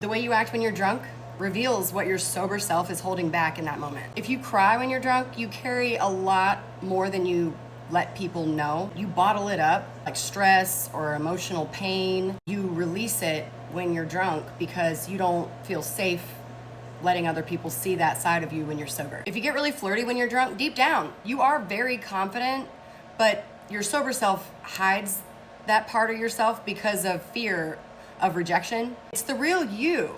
The way you act when you're drunk reveals what your sober self is holding back in that moment. If you cry when you're drunk, you carry a lot more than you let people know. You bottle it up, like stress or emotional pain. You release it when you're drunk because you don't feel safe letting other people see that side of you when you're sober. If you get really flirty when you're drunk, deep down, you are very confident, but your sober self hides that part of yourself because of fear of rejection. It's the real you,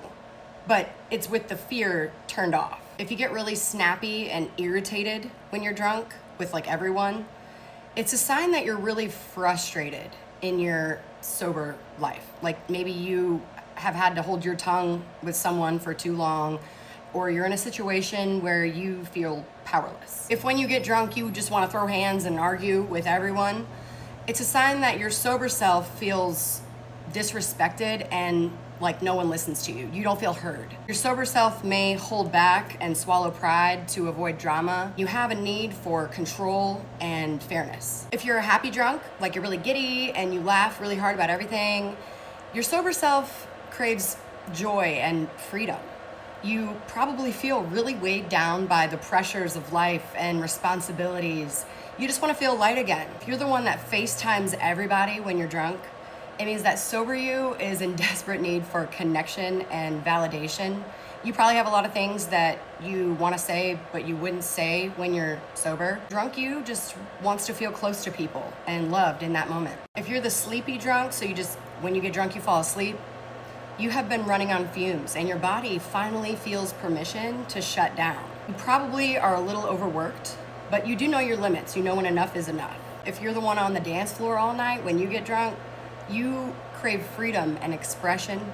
but it's with the fear turned off. If you get really snappy and irritated when you're drunk with like everyone, it's a sign that you're really frustrated in your sober life. Like maybe you have had to hold your tongue with someone for too long, or you're in a situation where you feel powerless. If when you get drunk you just want to throw hands and argue with everyone, it's a sign that your sober self feels disrespected and like no one listens to you. You don't feel heard. Your sober self may hold back and swallow pride to avoid drama. You have a need for control and fairness. If you're a happy drunk, like you're really giddy and you laugh really hard about everything, your sober self craves joy and freedom. You probably feel really weighed down by the pressures of life and responsibilities. You just want to feel light again. If you're the one that FaceTimes everybody when you're drunk, it means that sober you is in desperate need for connection and validation. You probably have a lot of things that you want to say, but you wouldn't say when you're sober. Drunk you just wants to feel close to people and loved in that moment. If you're the sleepy drunk, so when you get drunk, you fall asleep, you have been running on fumes and your body finally feels permission to shut down. You probably are a little overworked, but you do know your limits. You know when enough is enough. If you're the one on the dance floor all night when you get drunk, you crave freedom and expression.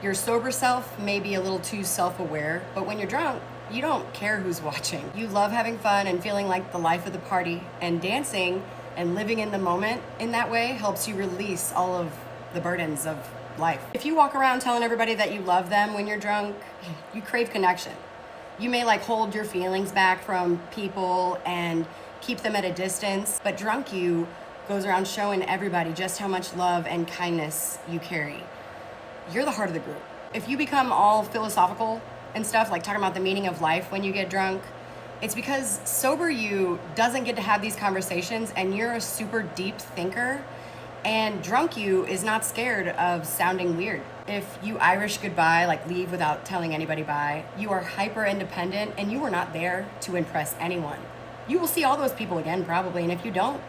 Your sober self may be a little too self-aware, but when you're drunk, you don't care who's watching. You love having fun and feeling like the life of the party, and dancing and living in the moment in that way helps you release all of the burdens of life. If you walk around telling everybody that you love them when you're drunk, you crave connection. You may like hold your feelings back from people and keep them at a distance, but drunk you goes around showing everybody just how much love and kindness you carry. You're the heart of the group. If you become all philosophical and stuff, like talking about the meaning of life when you get drunk, it's because sober you doesn't get to have these conversations, and you're a super deep thinker, and drunk you is not scared of sounding weird. If you Irish goodbye, like leave without telling anybody bye, you are hyper independent and you are not there to impress anyone. You will see all those people again probably, and if you don't,